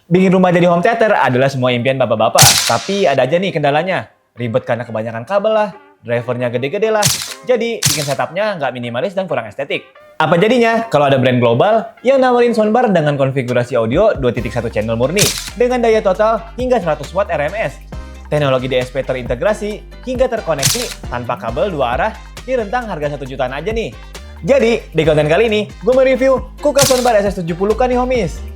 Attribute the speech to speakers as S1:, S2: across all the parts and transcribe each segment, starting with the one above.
S1: Bikin rumah jadi home theater adalah semua impian bapak-bapak. Tapi ada aja nih kendalanya. Ribet karena kebanyakan kabel lah, drivernya gede-gede lah. Jadi bikin setupnya nggak minimalis dan kurang estetik. Apa jadinya kalau ada brand global yang nawarin soundbar dengan konfigurasi audio 2.1 channel murni dengan daya total hingga 100 watt RMS. Teknologi DSP terintegrasi hingga terkoneksi tanpa kabel dua arah di rentang harga 1 jutaan aja nih. Jadi, di konten kali ini, gue mereview KUKA Soundbar SS70K nih homies.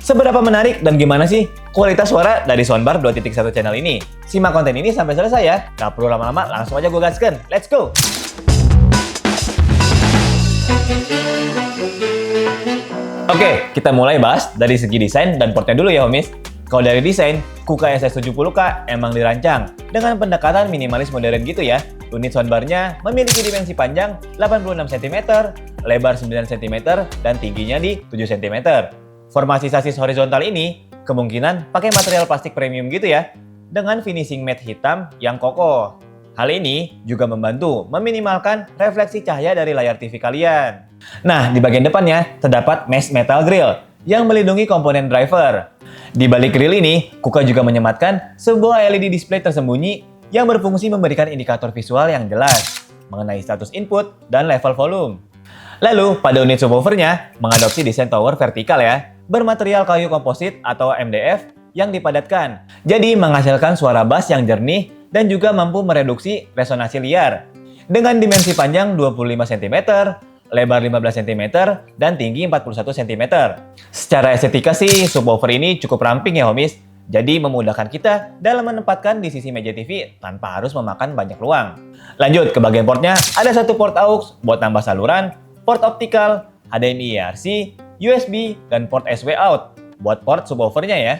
S1: Seberapa menarik dan gimana sih kualitas suara dari soundbar 2.1 channel ini? Simak konten ini sampai selesai ya. Gak perlu lama-lama, langsung aja gue gaskan. Let's go! Oke, kita mulai bahas dari segi desain dan portnya dulu ya homies. Kalau dari desain, KUKA SS70K emang dirancang dengan pendekatan minimalis modern gitu ya. Unit soundbarnya memiliki dimensi panjang 86 cm, lebar 9 cm, dan tingginya di 7 cm. Formasi sasis horizontal ini kemungkinan pakai material plastik premium gitu ya, dengan finishing matte hitam yang kokoh. Hal ini juga membantu meminimalkan refleksi cahaya dari layar TV kalian. Nah, di bagian depannya terdapat mesh metal grill yang melindungi komponen driver. Di balik grill ini, KUKA juga menyematkan sebuah LED display tersembunyi yang berfungsi memberikan indikator visual yang jelas mengenai status input dan level volume. Lalu, pada unit subwoofernya mengadopsi desain tower vertikal ya, bermaterial kayu komposit atau MDF yang dipadatkan. Jadi menghasilkan suara bass yang jernih dan juga mampu mereduksi resonansi liar. Dengan dimensi panjang 25 cm, lebar 15 cm, dan tinggi 41 cm. Secara estetika sih, subwoofer ini cukup ramping ya homies. Jadi memudahkan kita dalam menempatkan di sisi meja TV tanpa harus memakan banyak ruang. Lanjut ke bagian portnya, ada satu port aux buat tambah saluran, port optikal, HDMI ERC, USB, dan port SW out buat port subwoofernya ya.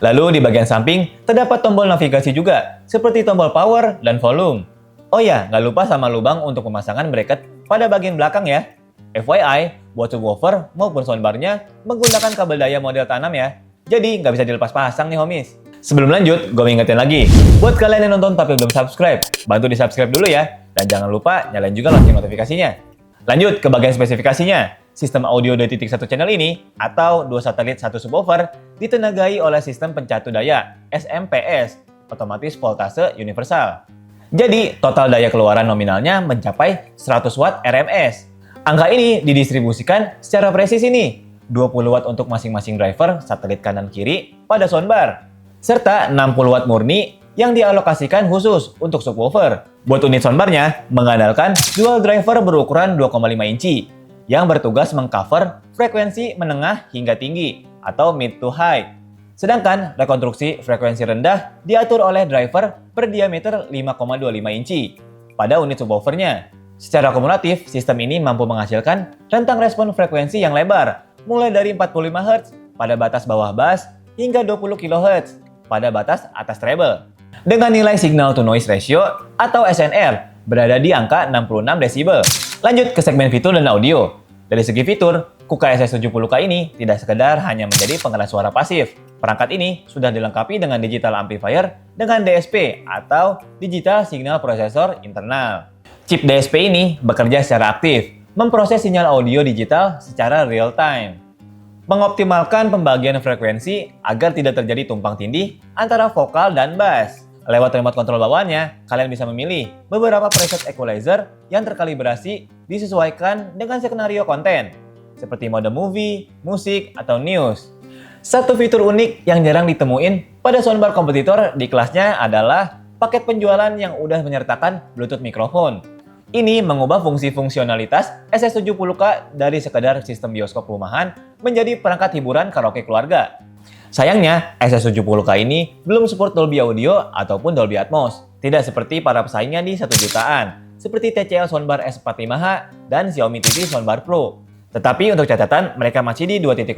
S1: Lalu di bagian samping terdapat tombol navigasi juga, seperti tombol power dan volume. Oh ya, nggak lupa sama lubang untuk pemasangan bracket pada bagian belakang ya. FYI, buat subwoofer maupun soundbarnya menggunakan kabel daya model tanam ya. Jadi nggak bisa dilepas pasang nih homies. Sebelum lanjut, gue ingetin lagi. Buat kalian yang nonton tapi belum subscribe, bantu di subscribe dulu ya. Dan jangan lupa nyalain juga lonceng notifikasinya. Lanjut ke bagian spesifikasinya. Sistem audio 2.1 channel ini, atau 2 satelit 1 subwoofer, ditenagai oleh sistem pencatu daya SMPS, otomatis voltase universal. Jadi, total daya keluaran nominalnya mencapai 100 watt RMS. Angka ini didistribusikan secara presisi nih. 20 watt untuk masing-masing driver satelit kanan kiri pada soundbar, serta 60 watt murni yang dialokasikan khusus untuk subwoofer. Buat unit soundbarnya mengandalkan dual driver berukuran 2,5 inci yang bertugas mengcover frekuensi menengah hingga tinggi atau mid to high. Sedangkan rekonstruksi frekuensi rendah diatur oleh driver berdiameter 5,25 inci pada unit subwoofernya. Secara kumulatif, sistem ini mampu menghasilkan rentang respon frekuensi yang lebar, mulai dari 45 Hz pada batas bawah bass hingga 20 kHz pada batas atas treble. Dengan nilai signal to noise ratio atau SNR berada di angka 66 desibel. Lanjut ke segmen fitur dan audio. Dari segi fitur, KUKA SS70K ini tidak sekedar hanya menjadi pengeras suara pasif. Perangkat ini sudah dilengkapi dengan digital amplifier dengan DSP atau Digital Signal Processor internal. Chip DSP ini bekerja secara aktif, memproses sinyal audio digital secara real time, mengoptimalkan pembagian frekuensi agar tidak terjadi tumpang tindih antara vokal dan bass. Lewat remote control bawaannya, kalian bisa memilih beberapa preset equalizer yang terkalibrasi disesuaikan dengan skenario konten, seperti mode movie, musik, atau news. Satu fitur unik yang jarang ditemuin pada soundbar kompetitor di kelasnya adalah paket penjualan yang udah menyertakan Bluetooth mikrofon. Ini mengubah fungsi fungsionalitas SS70K dari sekedar sistem bioskop rumahan menjadi perangkat hiburan karaoke keluarga. Sayangnya, SS70K ini belum support Dolby Audio ataupun Dolby Atmos. Tidak seperti para pesaingnya di 1 jutaan, seperti TCL Soundbar S45H dan Xiaomi TV Soundbar Pro. Tetapi untuk catatan, mereka masih di 2.0,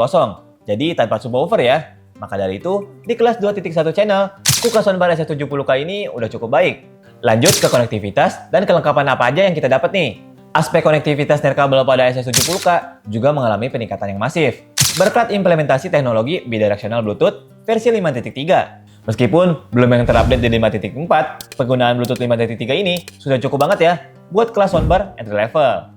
S1: jadi tanpa subwoofer ya. Maka dari itu, di kelas 2.1 channel, KUKA Soundbar SS70K ini udah cukup baik. Lanjut ke konektivitas dan kelengkapan apa aja yang kita dapat nih. Aspek konektivitas nirkabel pada SS70K juga mengalami peningkatan yang masif berkat implementasi teknologi bidirectional Bluetooth versi 5.3. Meskipun belum yang terupdate di 5.4, penggunaan Bluetooth 5.3 ini sudah cukup banget ya buat kelas soundbar entry level.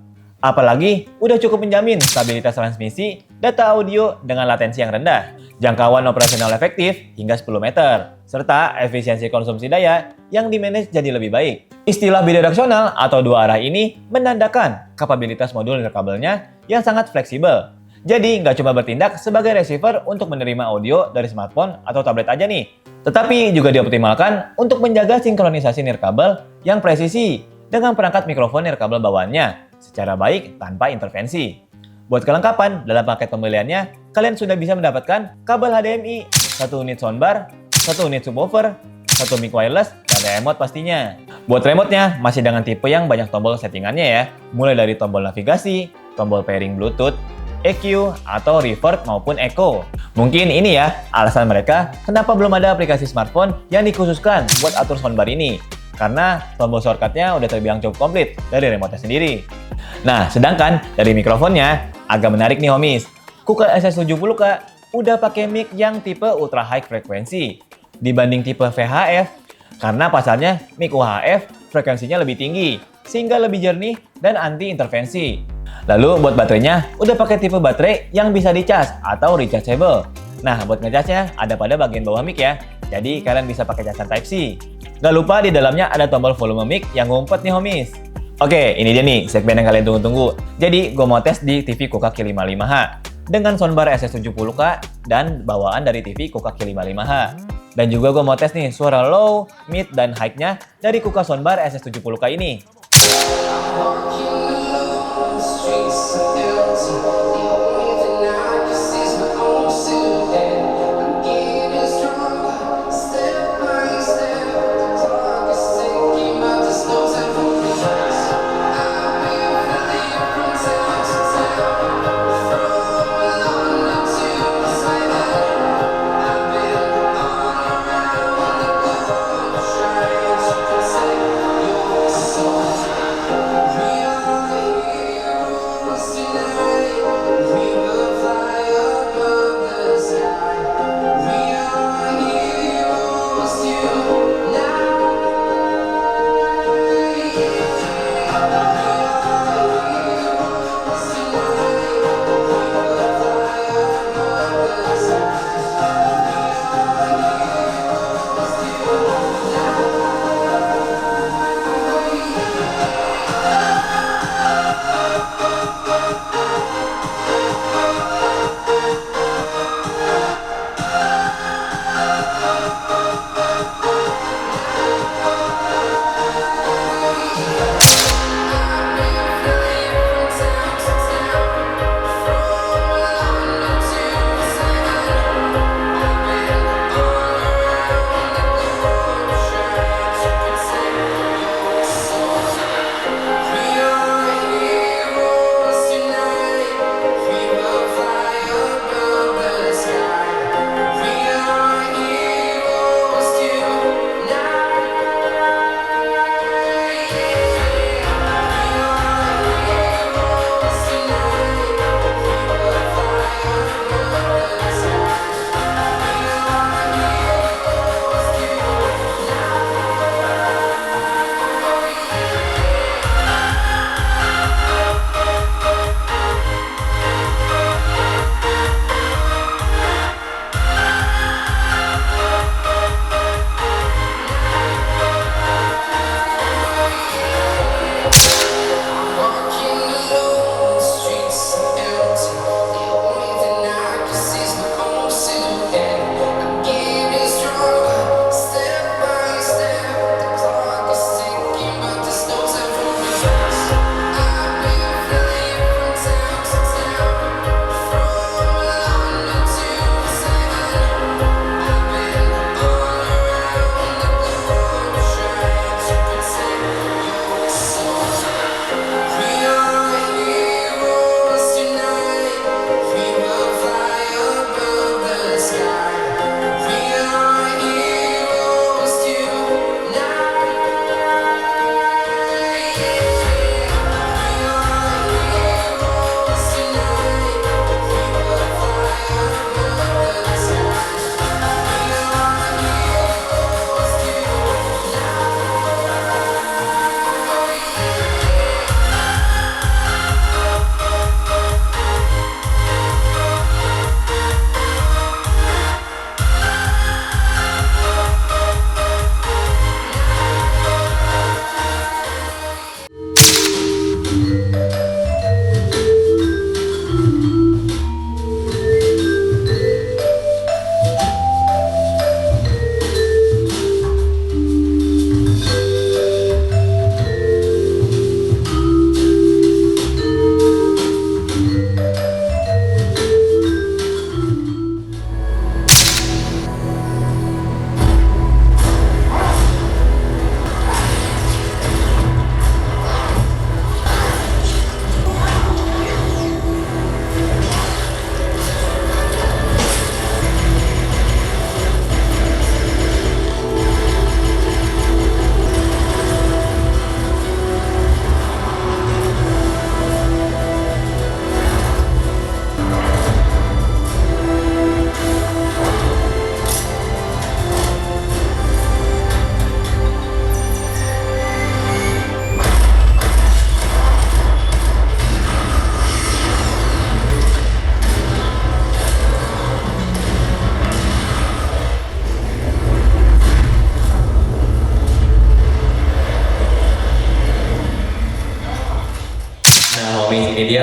S1: Apalagi udah cukup menjamin stabilitas transmisi, data audio dengan latensi yang rendah, jangkauan operasional efektif hingga 10 meter, serta efisiensi konsumsi daya yang dimanage jadi lebih baik. Istilah bidireksional atau dua arah ini menandakan kapabilitas modul nirkabelnya yang sangat fleksibel. Jadi nggak cuma bertindak sebagai receiver untuk menerima audio dari smartphone atau tablet aja nih, tetapi juga dioptimalkan untuk menjaga sinkronisasi nirkabel yang presisi dengan perangkat mikrofon nirkabel bawaannya secara baik tanpa intervensi. Buat kelengkapan, dalam paket pembeliannya, kalian sudah bisa mendapatkan kabel HDMI, 1 unit soundbar, 1 unit subwoofer, 1 mic wireless, dan remote pastinya. Buat remote-nya, masih dengan tipe yang banyak tombol settingannya ya, mulai dari tombol navigasi, tombol pairing Bluetooth, EQ, atau reverb maupun echo. Mungkin ini ya alasan mereka kenapa belum ada aplikasi smartphone yang dikhususkan buat atur soundbar ini. Karena tombol shortcut-nya udah terbilang cukup komplit dari remote-nya sendiri. Nah, sedangkan dari mikrofonnya, agak menarik nih homies. KUKA SS70K udah pakai mic yang tipe ultra high frekuensi dibanding tipe VHF, karena pasalnya mic UHF frekuensinya lebih tinggi, sehingga lebih jernih dan anti intervensi. Lalu buat baterainya, udah pakai tipe baterai yang bisa dicas atau rechargeable. Nah, buat ngecasnya ada pada bagian bawah mic ya, jadi kalian bisa pakai casan Type-C. Gak lupa di dalamnya ada tombol volume mic yang ngumpet nih homies. Oke, ini dia nih segmen yang kalian tunggu-tunggu. Jadi, gue mau tes di TV KUKA Q55H dengan soundbar SS70K dan bawaan dari TV KUKA Q55H. Dan juga gue mau tes nih suara low, mid, dan high-nya dari KUKA soundbar SS70K ini.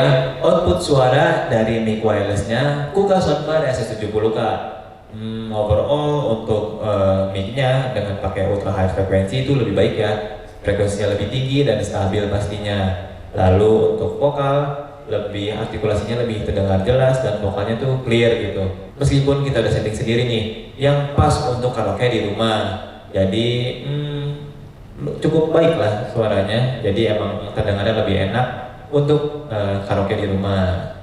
S1: ya, output suara dari mic wirelessnya Kuka Soundbar SS70K. Overall untuk mic-nya dengan pakai ultra high frekuensi itu lebih baik ya. Frekuensinya lebih tinggi dan stabil pastinya. Lalu untuk vokal, lebih artikulasinya lebih terdengar jelas dan vokalnya tuh clear gitu. Meskipun kita udah setting sendiri nih, yang pas untuk karaoke di rumah. Jadi cukup baik lah suaranya. Jadi emang terdengarnya lebih enak untuk karaoke di rumah.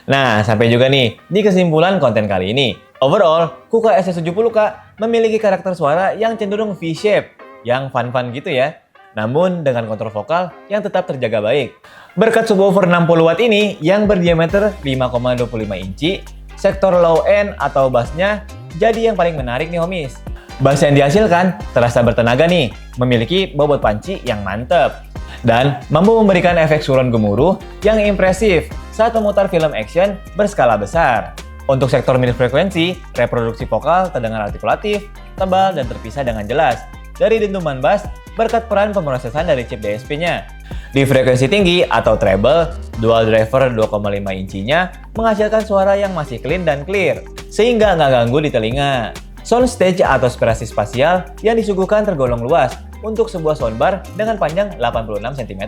S1: Nah, sampai juga nih di kesimpulan konten kali ini. Overall, Kuka SS70K memiliki karakter suara yang cenderung V-shape, yang fun-fun gitu ya. Namun dengan kontrol vokal yang tetap terjaga baik. Berkat subwoofer 60 watt ini yang berdiameter 5,25 inci, sektor low end atau bassnya jadi yang paling menarik nih homies. Bass yang dihasilkan terasa bertenaga nih, memiliki bobot panci yang mantep. Dan mampu memberikan efek surround gemuruh yang impresif saat memutar film action berskala besar. Untuk sektor mid frekuensi, reproduksi vokal terdengar artikulatif, tebal, dan terpisah dengan jelas dari dentuman bass berkat peran pemrosesan dari chip DSP-nya. Di frekuensi tinggi atau treble, dual driver 2,5 incinya menghasilkan suara yang masih clean dan clear, sehingga nggak ganggu di telinga. Soundstage atau aspirasi spasial yang disuguhkan tergolong luas untuk sebuah soundbar dengan panjang 86 cm.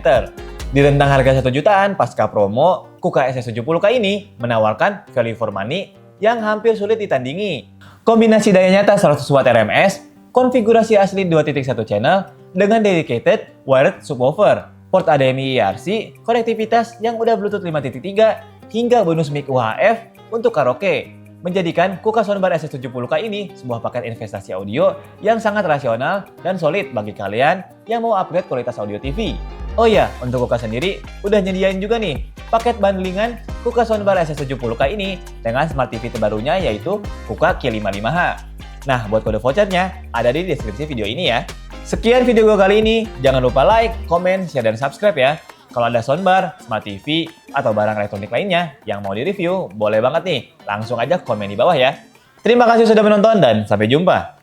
S1: Di rentang harga 1 jutaan pasca promo, Kuka SS70K ini menawarkan value for money yang hampir sulit ditandingi. Kombinasi daya nyata 100 watt RMS, konfigurasi asli 2.1 channel dengan dedicated wired subwoofer, port HDMI IRC, konektivitas yang udah Bluetooth 5.3 hingga bonus mic UHF untuk karaoke, menjadikan Kuka Soundbar SS70K ini sebuah paket investasi audio yang sangat rasional dan solid bagi kalian yang mau upgrade kualitas audio TV. Oh iya, untuk Kuka sendiri udah nyediain juga nih paket bundlingan Kuka Soundbar SS70K ini dengan Smart TV terbarunya yaitu Kuka Q55H. Nah, buat kode vouchernya ada di deskripsi video ini ya. Sekian video gue kali ini, jangan lupa like, komen, share, dan subscribe ya. Kalau ada soundbar, smart TV, atau barang elektronik lainnya yang mau di-review, boleh banget nih. Langsung aja komen di bawah ya. Terima kasih sudah menonton dan sampai jumpa.